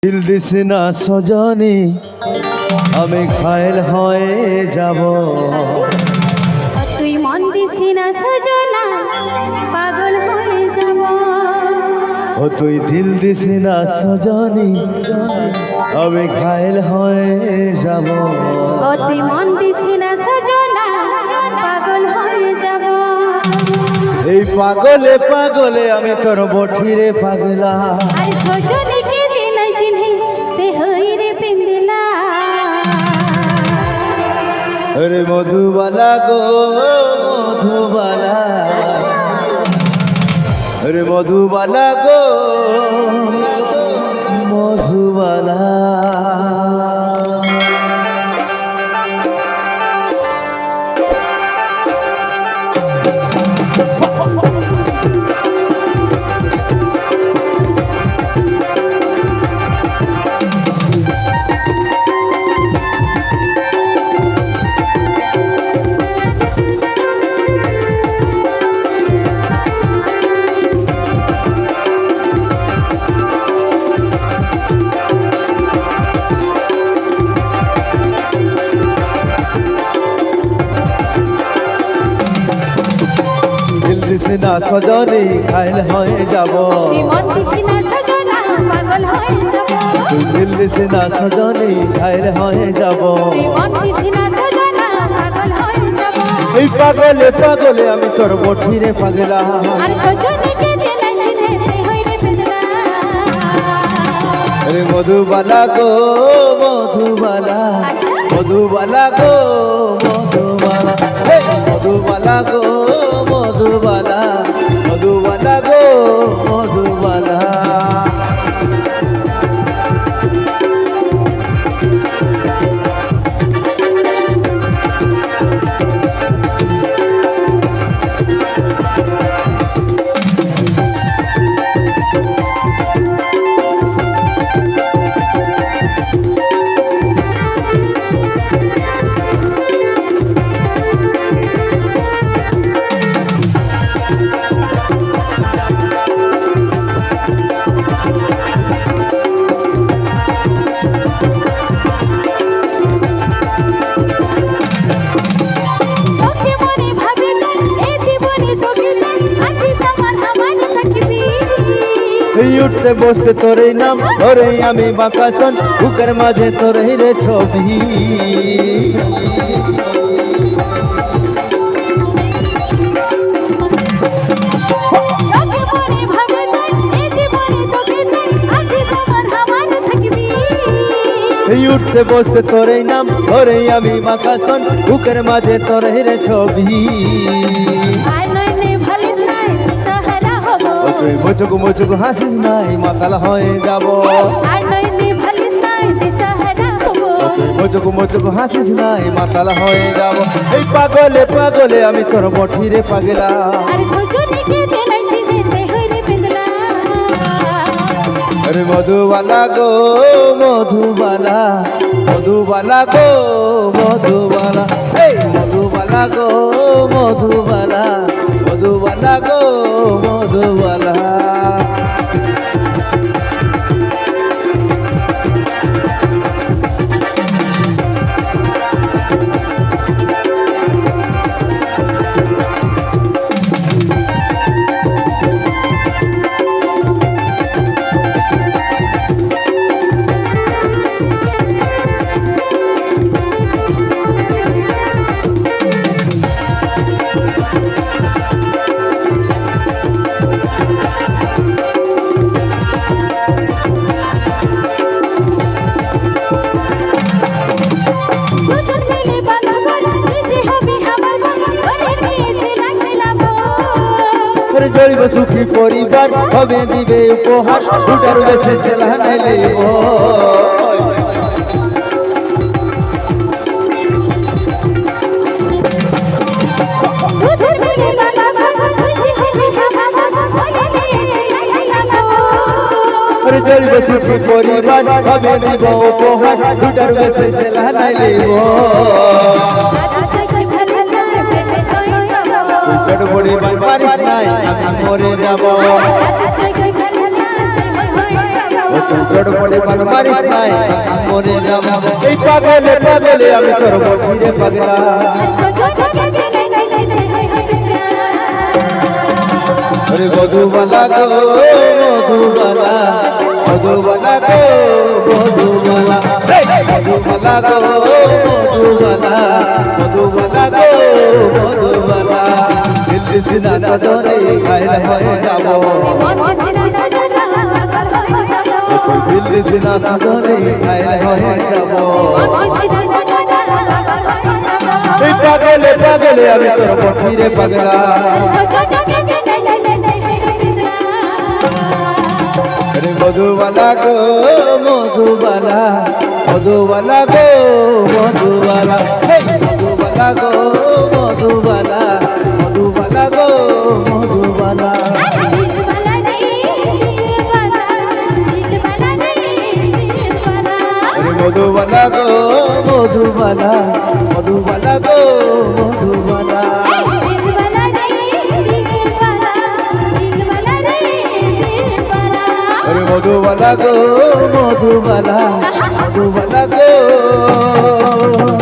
দিল দিস না সজনী আমি ঘায়েল হয়ে যাব। তুই মন দিস না সজনা পাগল হয়ে যাব। ও তুই দিল দিস না সজনী আমি ঘায়েল হয়ে যাব। ও তুই মন দিস না সজনা পাগল হয়ে যাব। এই পাগলে পাগলে আমি তোর বঠিরে পাগলা। আর সজনীকে যে নাই চিনে সে হই রে পেন্দিলা। আরে মধুবালা গো মধুবালা, আরে মধুবালা গো মধুবালা। না সজনী ঘায়েল হয়ে যাব। তুই মন দিস না সজনা পাগল হয়ে যাব। তুই দিল দিস না সজনী ঘায়েল হয়ে যাব। তুই মন দিস না সজনা পাগল হয়ে যাব। এই পাগলে পাগলে আমি তোর বঠিরে পাগলা। আর সজনীকে যে নাই চিনে সে হই রে পেন্দিলা। আরে মধুবালা গো মধুবালা, মধুবালা গো মধুবালা, মধুবালা গো মধুবালা, মধুবালা গো মধুবালা। উঠতে বসতে তোরই নাম ধরে আমি বাঁকাশন, বুকের মাঝে তোরই রে ছবি। উঠতে বসতে তোরই নাম ধরে আমি বাঁকাশন, বুকের মাঝে তোরই রে ছবি। তুই মুচুক মুচুক হাসিস নাই মাতাল হয়ে যাব। তুই মুচুক মুচুক হাসিস নাই মাতাল হয়ে যাব। এই পাগলে পাগলে আমি তোর বঠিরে পাগলা। আরে মধুবালা গো মধুবালা, মধুবালা গো মধুবালা, এই মধুবালা গো মধুবালা, মধুবালা গো মধুবালা। জড়িব সুখী পরিবার হবে দিবে উপহার, দুটার বেশি ছেলা নাইলে জড়িব সুখী পরিবার হবে দিব উপহার, দুটার বেশি ছেলা নাইলে পরিবার পারিস নাই আমি মরে যাব। ও তুই গড়বড়ে বান মারিস নাই মরে যাব এই পাগলে পাগলে আমি তোর বঠিরে পাগলা ওরে মধুবালা গো মধুবালা মধুবালা গো মধুবালা মধুবালা গো মধুবালা মধুবালা গো মধুবালা দিল সিনা সজনে ঘায়ল হয়ে যাব দিল সিনা সজনে ঘায়ল হয়ে যাব এই পাগলে পাগলে আমি তোর বঠিরে পাগলা রে মধুবালা গো মধুবালা মধুবালা গো মধুবালা মধুবালা গো মধুবালা মধুবালা গো মধুবালা রে মধুবালা গো মধুবালা মধুবালা গো মধুবালা अरे मधुबाला गो मधुबाला मधुबाला गो